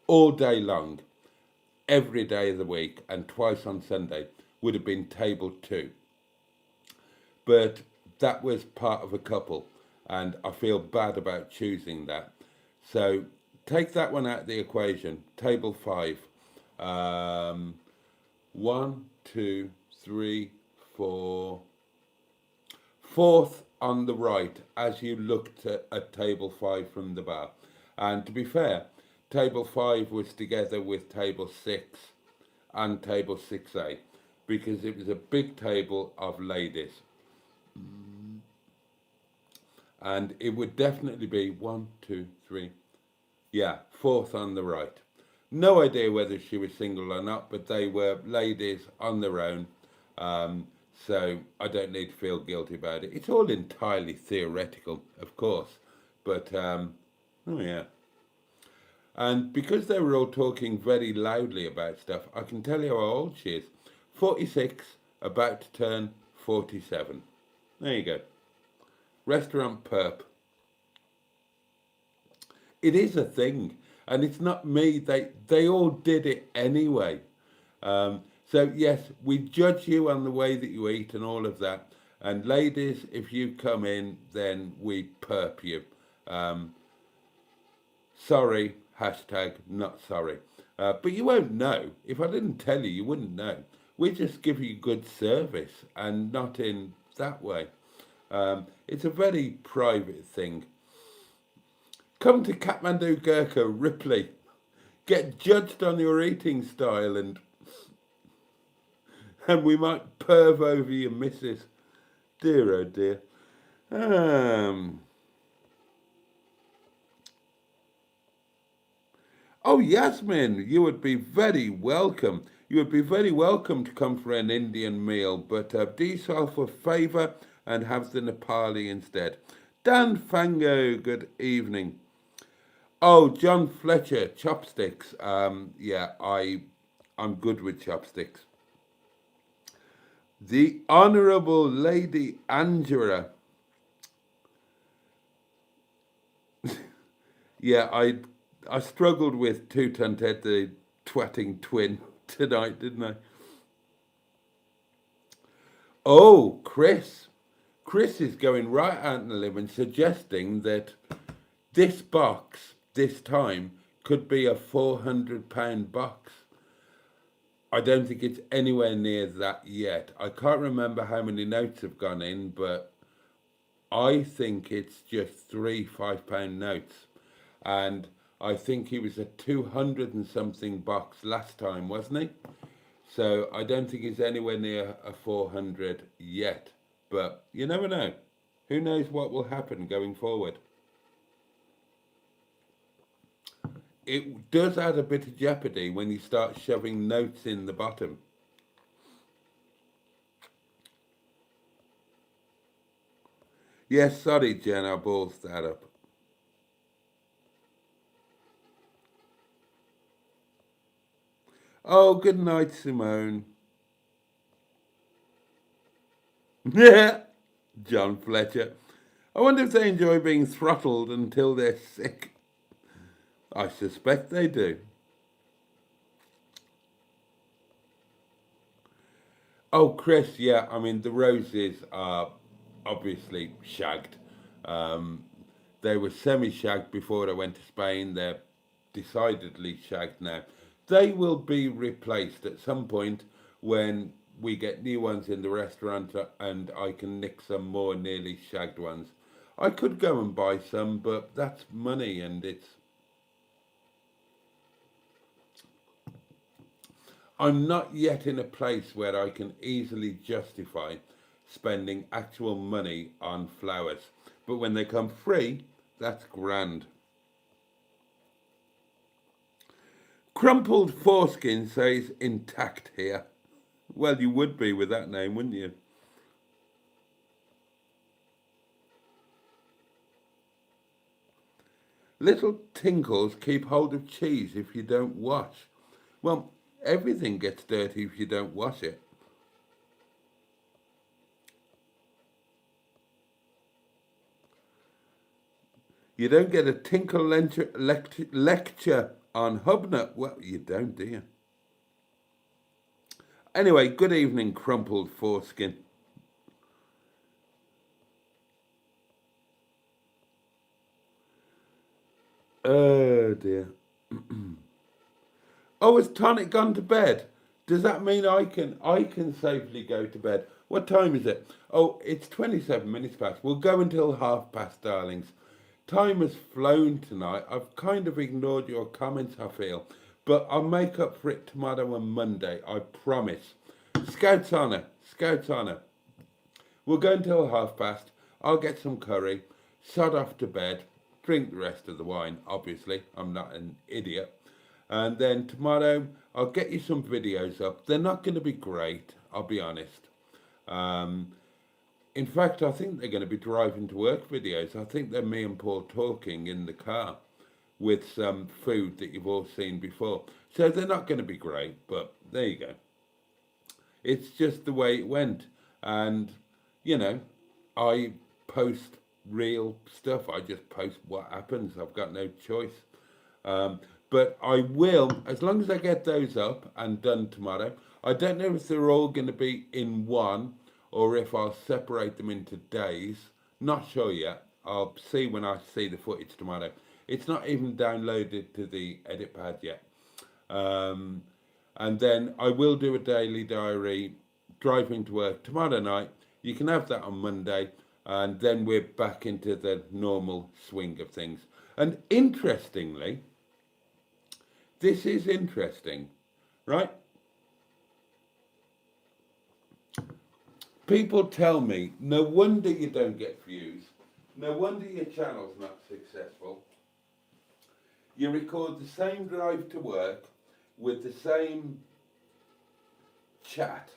all day long. every day of the week and twice on Sunday would have been table 2. But that was part of a couple, and I feel bad about choosing that. So take that one out of the equation. Table 5. 1, 2, 3, 4. Fourth on the right as you looked at table 5 from the bar. And to be fair, table 5 was together with table 6 and table 6A because it was a big table of ladies. And it would definitely be 1, 2, 3. Yeah, fourth on the right. No idea whether she was single or not, but they were ladies on their own. So I don't need to feel guilty about it. It's all entirely theoretical, of course. But, oh yeah. And because they were all talking very loudly about stuff, I can tell you how old she is. 46, about to turn 47. There you go. Restaurant perp. It is a thing. And it's not me. They all did it anyway. So yes, we judge you on the way that you eat and all of that. And ladies, if you come in, then we perp you. Sorry, hashtag not sorry. But you won't know. If I didn't tell you, you wouldn't know. We just give you good service and not in that way. It's a very private thing. Come to Kathmandu Gurkha, Ripley. Get judged on your eating style and we might perv over your missus. Dear, oh dear. Oh, Yasmin, you would be very welcome. You would be very welcome to come for an Indian meal, but do yourself a favour and have the Nepali instead. Dan Fango, good evening. Oh, John Fletcher, chopsticks. Yeah, I'm good with chopsticks. The Honourable Lady Angela. Yeah, I struggled with Tutantet, the twatting twin, tonight, didn't I? Oh, Chris. Chris is going right out on the limb and suggesting that this box, this time, could be a £400 box. I don't think it's anywhere near that yet. I can't remember how many notes have gone in, but I think it's just 3 £5 notes. And I think he was a 200 and something box last time, wasn't he? So I don't think he's anywhere near a 400 yet. But you never know. Who knows what will happen going forward? It does add a bit of jeopardy when you start shoving notes in the bottom. Yes, sorry, Jen, I ballsed that up. Oh, good night, Simone. Yeah, John Fletcher. I wonder if they enjoy being throttled until they're sick. I suspect they do. Oh, Chris, yeah, I mean, the roses are obviously shagged. They were semi-shagged before I went to Spain. They're decidedly shagged now. They will be replaced at some point when we get new ones in the restaurant and I can nick some more nearly shagged ones. I could go and buy some, but that's money and I'm not yet in a place where I can easily justify spending actual money on flowers. But when they come free, that's grand. Crumpled Foreskin says intact here. Well, you would be with that name, wouldn't you? Little tinkles keep hold of cheese if you don't wash. Well, everything gets dirty if you don't wash it. You don't get a tinkle lecture on Hubnut. Well, you don't, do you? Anyway, good evening, crumpled foreskin. Oh dear. Oh, has Tonic gone to bed? Does that mean I can safely go to bed? What time is it? Oh, it's 27 minutes past. We'll go until 1:30, darlings. Time has flown tonight. I've kind of ignored your comments, I feel. But I'll make up for it tomorrow and Monday, I promise. Scouts honour, Scouts honour. We'll go until 1:30. I'll get some curry, sod off to bed, drink the rest of the wine, obviously. I'm not an idiot. And then tomorrow, I'll get you some videos up. They're not going to be great, I'll be honest. In fact, I think they're going to be driving to work videos. I think they're me and Paul talking in the car with some food that you've all seen before. So they're not going to be great, but there you go. It's just the way it went. And, you know, I post real stuff. I just post what happens. I've got no choice. But I will, as long as I get those up and done tomorrow. I don't know if they're all going to be in one or if I'll separate them into days. Not sure yet. I'll see when I see the footage tomorrow. It's not even downloaded to the edit pad yet. And then I will do a daily diary driving to work tomorrow night. You can have that on Monday. And then we're back into the normal swing of things. And interestingly, this is interesting, right? People tell me, no wonder you don't get views. No wonder your channel's not successful. You record the same drive to work with the same chat,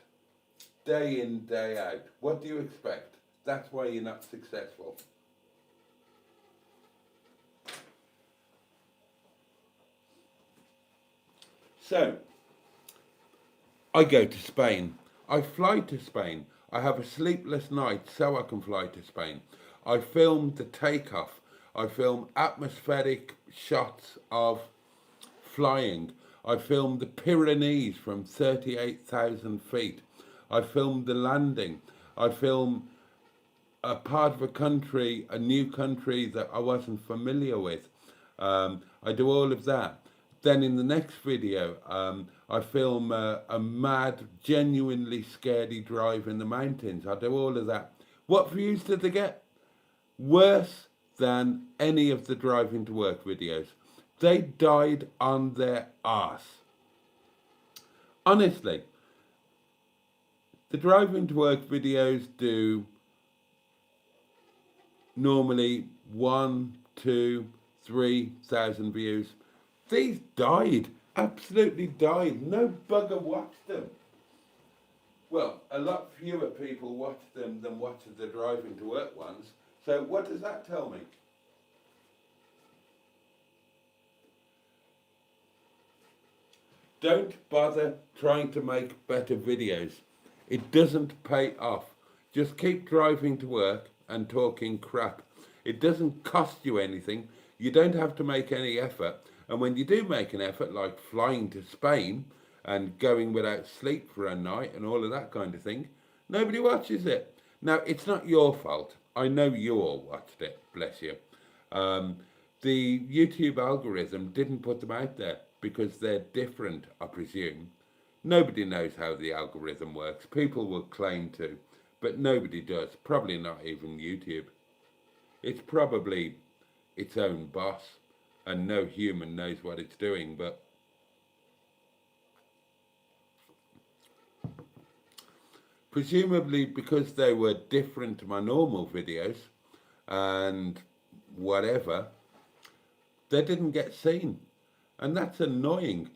day in, day out. What do you expect? That's why you're not successful. So, I go to Spain. I fly to Spain. I have a sleepless night so I can fly to Spain. I film the takeoff. I film atmospheric shots of flying. I filmed the Pyrenees from 38,000 feet. I filmed the landing. I film a part of a country, a new country that I wasn't familiar with. I do all of that. Then in the next video, I film a mad, genuinely scary drive in the mountains. I do all of that. What views did they get? Worse than any of the driving to work videos. They died on their arse. Honestly, the driving to work videos do normally 1, 2, 3,000 views. These died, absolutely died. No bugger watched them. Well, a lot fewer people watched them than watched the driving to work ones. So what does that tell me? Don't bother trying to make better videos. It doesn't pay off. Just keep driving to work and talking crap. It doesn't cost you anything. You don't have to make any effort. And when you do make an effort, like flying to Spain and going without sleep for a night and all of that kind of thing, nobody watches it. Now, it's not your fault. I know you all watched it, bless you. The YouTube algorithm didn't put them out there because they're different, I presume. Nobody knows how the algorithm works. People will claim to, but nobody does. Probably not even YouTube. It's probably its own boss, and no human knows what it's doing, but presumably because they were different to my normal videos and whatever, they didn't get seen. And that's annoying.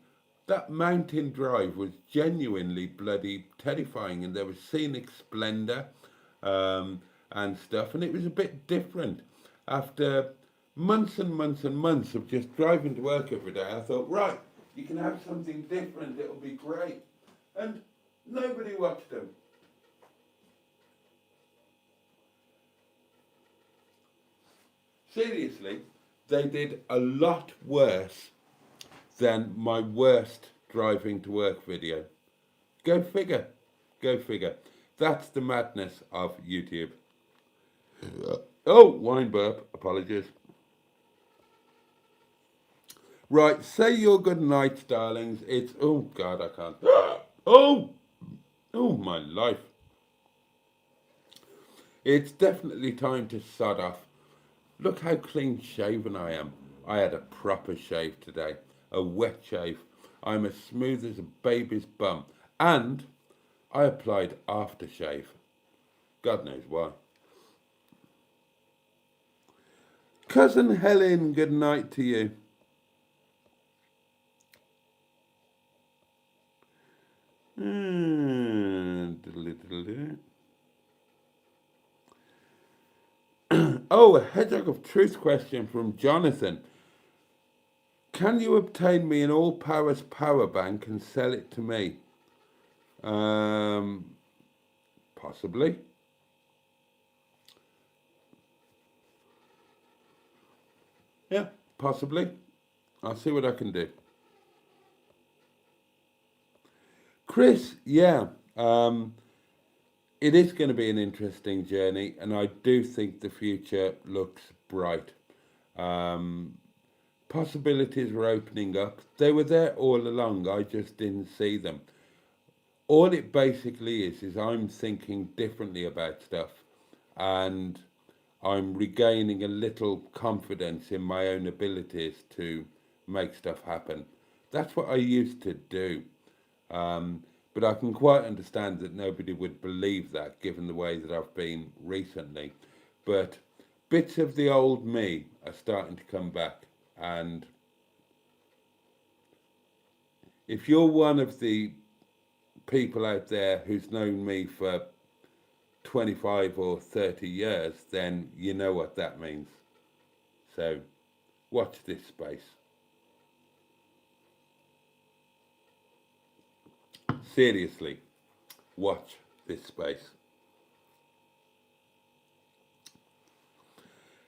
That mountain drive was genuinely bloody terrifying, and there was scenic splendour and stuff, and it was a bit different. After months and months and months of just driving to work every day, I thought, right, you can have something different, it'll be great. And nobody watched them. Seriously, they did a lot worse than my worst driving to work video. Go figure. Go figure. That's the madness of YouTube. Oh, wine burp. Apologies. Right, say your good nights, darlings. It's, oh God, I can't. Oh my life. It's definitely time to sod off. Look how clean shaven I am. I had a proper shave today, a wet shave. I'm as smooth as a baby's bum. And I applied aftershave. God knows why. Cousin Helen, good night to you. Oh, a hedgehog of truth question from Jonathan. Can you obtain me an all-powers power bank and sell it to me? Possibly. Yeah, possibly. I'll see what I can do. Chris, yeah. It is going to be an interesting journey, and I do think the future looks bright. Possibilities are opening up. They were there all along, I just didn't see them. All it basically is I'm thinking differently about stuff, and I'm regaining a little confidence in my own abilities to make stuff happen. That's what I used to do. But I can quite understand that nobody would believe that, given the way that I've been recently. But bits of the old me are starting to come back. And if you're one of the people out there who's known me for 25 or 30 years, then you know what that means. So watch this space. Seriously, watch this space.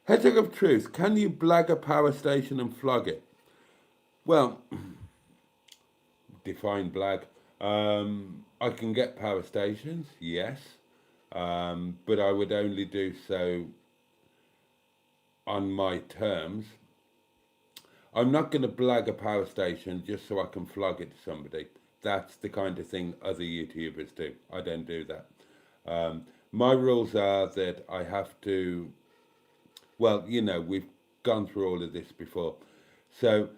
Hedgehog of Truth, can you blag a power station and flog it? Well, define blag. I can get power stations, yes, but I would only do so on my terms. I'm not going to blag a power station just so I can flog it to somebody. That's the kind of thing other YouTubers do. I don't do that. My rules are that I have to, well, you know, we've gone through all of this before. So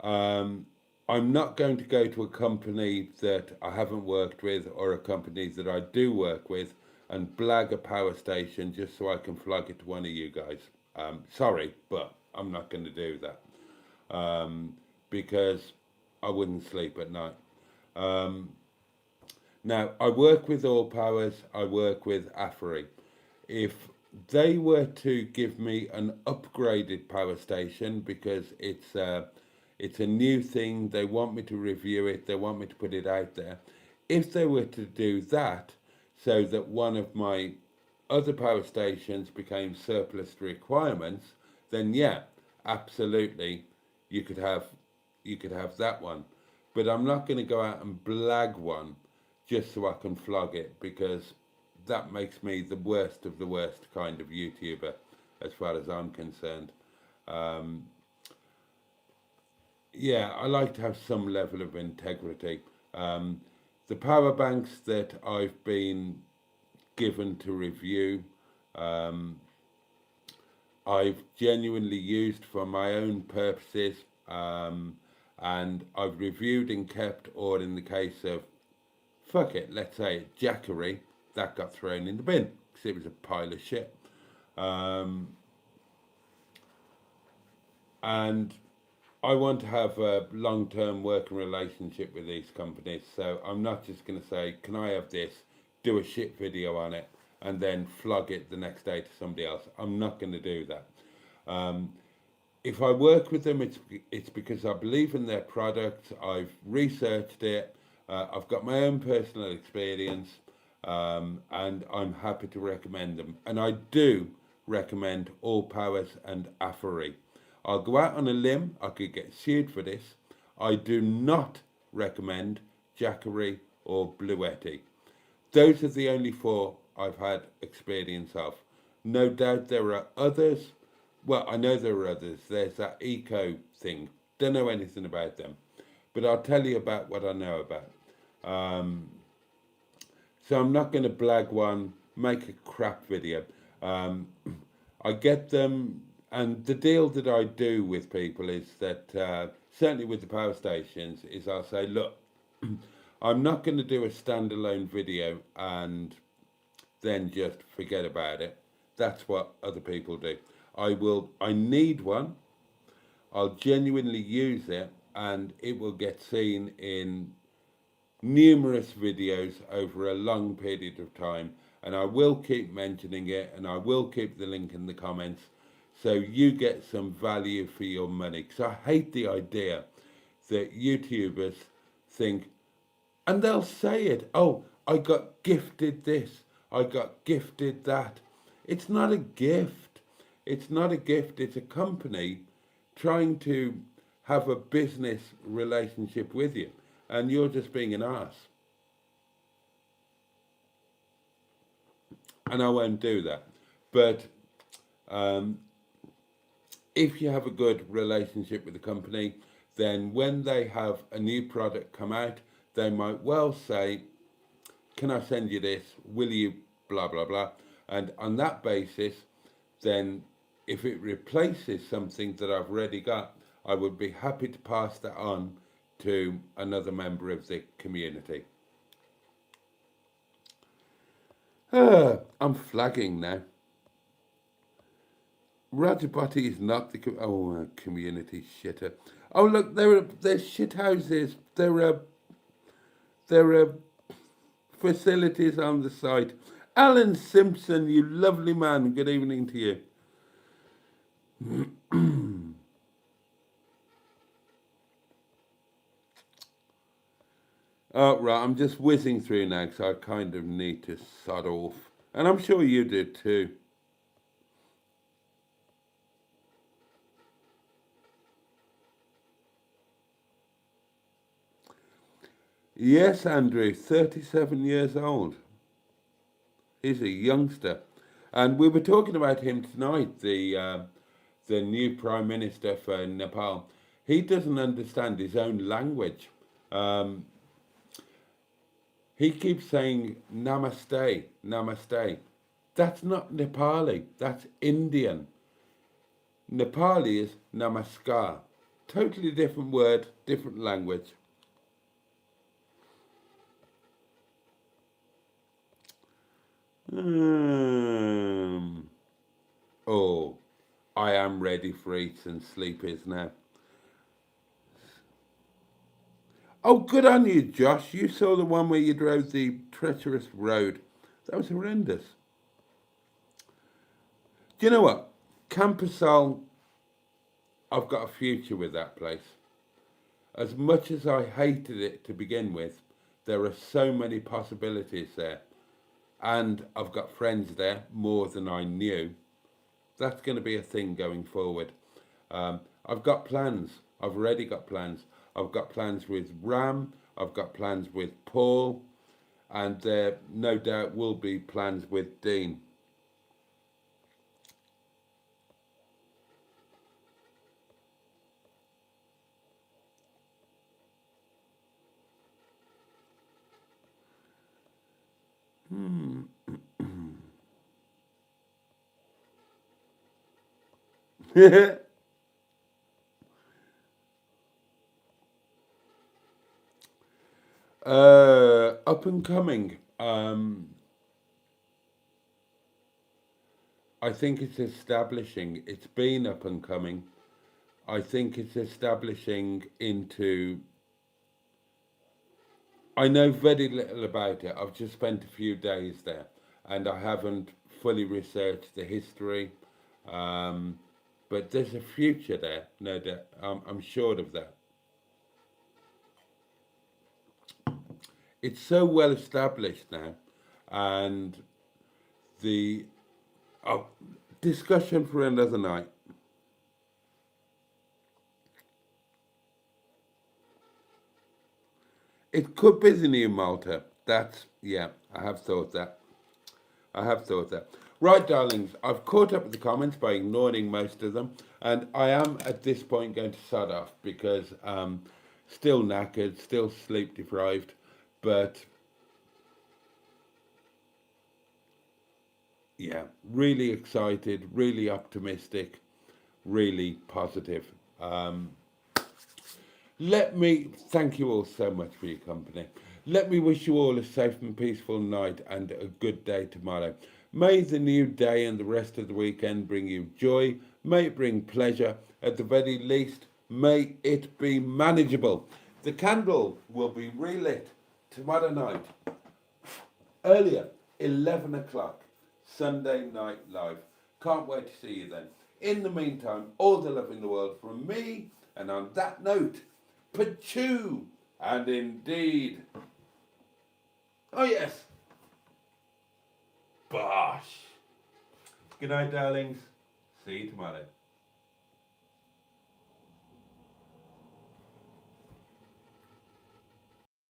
I'm not going to go to a company that I haven't worked with or a company that I do work with and blag a power station just so I can flog it to one of you guys. Sorry, but I'm not going to do that because I wouldn't sleep at night. Now, I work with All Powers, I work with AFRI. If they were to give me an upgraded power station because it's a new thing, they want me to review it, they want me to put it out there. If they were to do that so that one of my other power stations became surplus to requirements, then yeah, absolutely, you could have that one. But I'm not going to go out and blag one just so I can flog it, because that makes me the worst of the worst kind of YouTuber as far as I'm concerned. Yeah, I like to have some level of integrity. The power banks that I've been given to review, I've genuinely used for my own purposes, and I've reviewed and kept, or in the case of, fuck it, let's say Jackery, that got thrown in the bin because it was a pile of shit. And I want to have a long-term working relationship with these companies, so I'm not just going to say, can I have this, do a shit video on it, and then flog it the next day to somebody else. I'm not going to do that. If I work with them, it's because I believe in their product, I've researched it, I've got my own personal experience, and I'm happy to recommend them. And I do recommend All Powers and AFRI. I'll go out on a limb, I could get sued for this. I do not recommend Jackery or Boaty. Those are the only 4 I've had experience of. No doubt there are others. Well, I know there are others. There's that eco thing. Don't know anything about them. But I'll tell you about what I know about. So I'm not going to blag one, make a crap video. I get them, and the deal that I do with people is that, certainly with the power stations, is I'll say, look, I'm not going to do a standalone video and then just forget about it. That's what other people do. I need one, I'll genuinely use it, and it will get seen in numerous videos over a long period of time, and I will keep mentioning it, and I will keep the link in the comments so you get some value for your money, because I hate the idea that YouTubers think, and they'll say it, oh, I got gifted this, I got gifted that. It's not a gift. It's not a gift. It's a company trying to have a business relationship with you, and you're just being an arse. And I won't do that. But if you have a good relationship with the company, then when they have a new product come out, they might well say, can I send you this? Will you blah, blah, blah. And on that basis, then if it replaces something that I've already got, I would be happy to pass that on to another member of the community. I'm flagging now. ROGERBOTTY is not the community shitter. Oh look, they're shit houses. There are facilities on the site. Alan Simpson, you lovely man. Good evening to you. Oh, right, I'm just whizzing through now because I kind of need to sod off. And I'm sure you did too. Yes, Andrew, 37 years old. He's a youngster. And we were talking about him tonight, the new Prime Minister for Nepal. He doesn't understand his own language. He keeps saying namaste, namaste. That's not Nepali, that's Indian. Nepali is namaskar. Totally different word, different language. Oh, I am ready for eats and sleepies now. Oh, good on you, Josh. You saw the one where you drove the treacherous road. That was horrendous. Do you know what? Campersol, I've got a future with that place. As much as I hated it to begin with, there are so many possibilities there. And I've got friends there, more than I knew. That's going to be a thing going forward. I've got plans. I've already got plans. I've got plans with Ram. I've got plans with Paul. And there no doubt will be plans with Dean. Up and coming. I think it's establishing. It's been up and coming. I think it's establishing into. I know very little about it. I've just spent a few days there, and I haven't fully researched the history. But there's a future there, no doubt. I'm sure of that. It's so well established now, and the discussion for another night. it could be the new Malta. That's, yeah, I have thought that. I have thought that. Right, darlings, I've caught up with the comments by ignoring most of them, and I am at this point going to sod off because still knackered, still sleep deprived, but yeah, really excited, really optimistic, really positive. Let me thank you all so much for your company. Let me wish you all a safe and peaceful night and a good day tomorrow. May the new day and the rest of the weekend bring you joy. May it bring pleasure. At the very least, may it be manageable. The candle will be relit tomorrow night, earlier, 11 o'clock, Sunday Night Live. Can't wait to see you then. In the meantime, all the love in the world from me, and on that note, Pachoo, and indeed, oh yes, bosh. Good night, darlings. See you tomorrow.